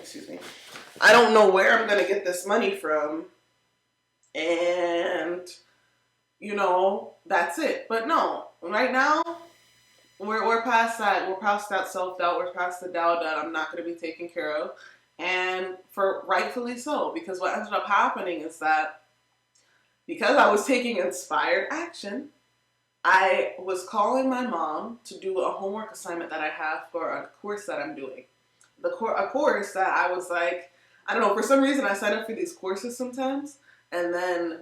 excuse me, I don't know where I'm gonna get this money from, and that's it. But no, right now we're past that. We're past that self doubt. We're past the doubt that I'm not gonna be taken care of, and for rightfully so, because what ended up happening is that because I was taking inspired action, I was calling my mom to do a homework assignment that I have for a course that I'm doing. A course that I was like, I don't know, for some reason I sign up for these courses sometimes, and then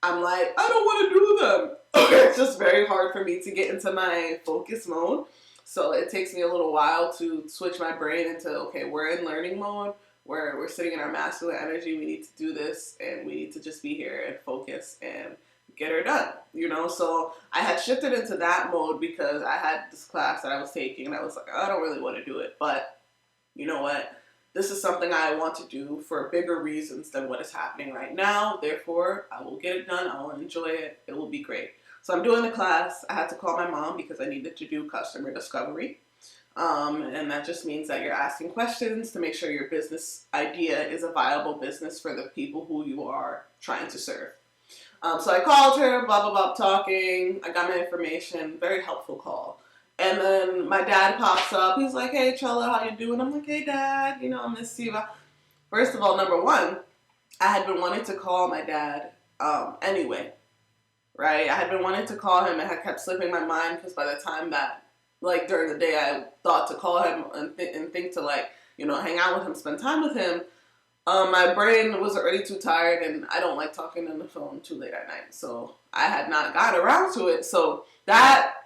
I'm like, I don't want to do them. It's just very hard for me to get into my focus mode. So it takes me a little while to switch my brain into, okay, we're in learning mode, where we're sitting in our masculine energy, we need to do this, and we need to just be here and focus and get her done, So I had shifted into that mode because I had this class that I was taking, and I was like, I don't really want to do it, but you know what? This is something I want to do for bigger reasons than what is happening right now. Therefore, I will get it done. I will enjoy it. It will be great. So I'm doing the class. I had to call my mom because I needed to do customer discovery. And that just means that you're asking questions to make sure your business idea is a viable business for the people who you are trying to serve. So I called her, blah, blah, blah, talking. I got my information. Very helpful call. And then my dad pops up. He's like, hey, Chella, how you doing? I'm like, hey, Dad, I miss you. First of all, number one, I had been wanting to call my dad anyway, right? I had been wanting to call him and had kept slipping my mind because by the time that, like, during the day I thought to call him and think to, like, hang out with him, spend time with him, my brain was already too tired, and I don't like talking on the phone too late at night. So I had not got around to it. So that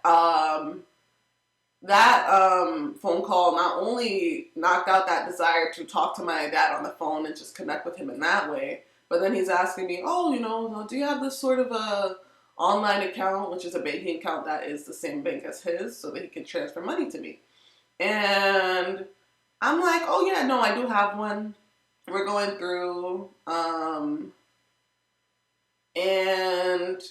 phone call not only knocked out that desire to talk to my dad on the phone and just connect with him in that way, but then he's asking me, oh, do you have this sort of a online account, which is a banking account that is the same bank as his, so that he can transfer money to me? And I'm like, oh yeah, no, I do have one. We're going through, and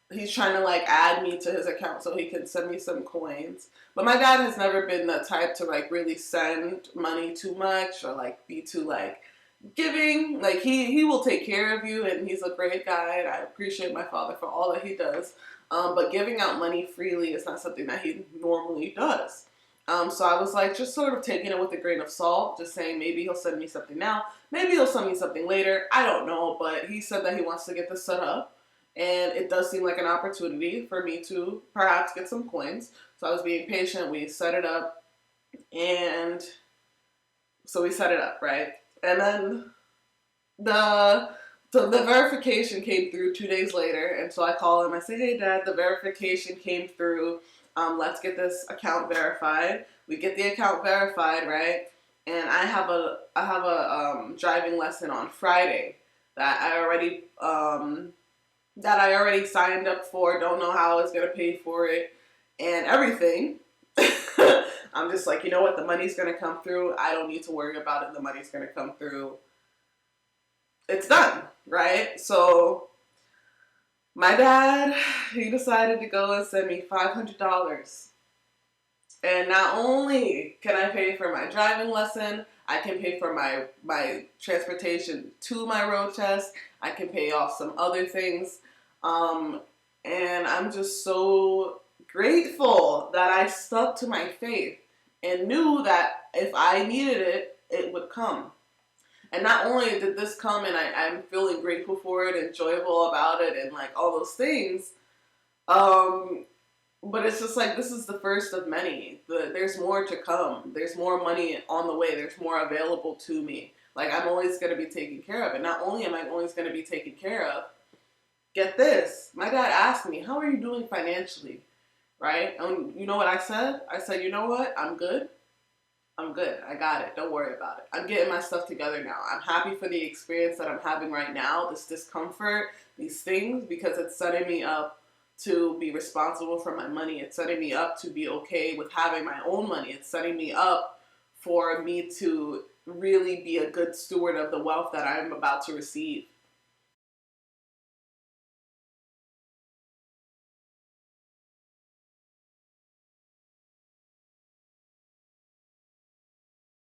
he's trying to, like, add me to his account so he can send me some coins. But my dad has never been the type to, like, really send money too much or, like, be too, like, giving. Like, he will take care of you, and he's a great guy, and I appreciate my father for all that he does. But giving out money freely is not something that he normally does. So I was, like, just sort of taking it with a grain of salt, just saying maybe he'll send me something now, maybe he'll send me something later, I don't know, but he said that he wants to get this set up. And it does seem like an opportunity for me to perhaps get some coins. So I was being patient. We set it up. And so we set it up, right? And then the verification came through 2 days later. And so I call him. I say, hey, Dad, the verification came through. Let's get this account verified. We get the account verified, right? And I have a driving lesson on Friday that I already signed up for, don't know how I was going to pay for it, and everything. I'm just like, you know what, the money's going to come through. I don't need to worry about it. The money's going to come through. It's done, right? So my dad, he decided to go and send me $500. And not only can I pay for my driving lesson, I can pay for my transportation to my road test. I can pay off some other things. And I'm just so grateful that I stuck to my faith and knew that if I needed it, it would come. And not only did this come and I'm feeling grateful for it, enjoyable about it, and like all those things, but it's just like, this is the first of many. There's more to come. There's more money on the way. There's more available to me. Like, I'm always going to be taken care of. And not only am I always going to be taken care of, get this. My dad asked me, how are you doing financially? Right? And you know what I said? I said, you know what? I'm good. I'm good. I got it. Don't worry about it. I'm getting my stuff together now. I'm happy for the experience that I'm having right now, this discomfort, these things, because it's setting me up to be responsible for my money. It's setting me up to be okay with having my own money. It's setting me up for me to really be a good steward of the wealth that I'm about to receive.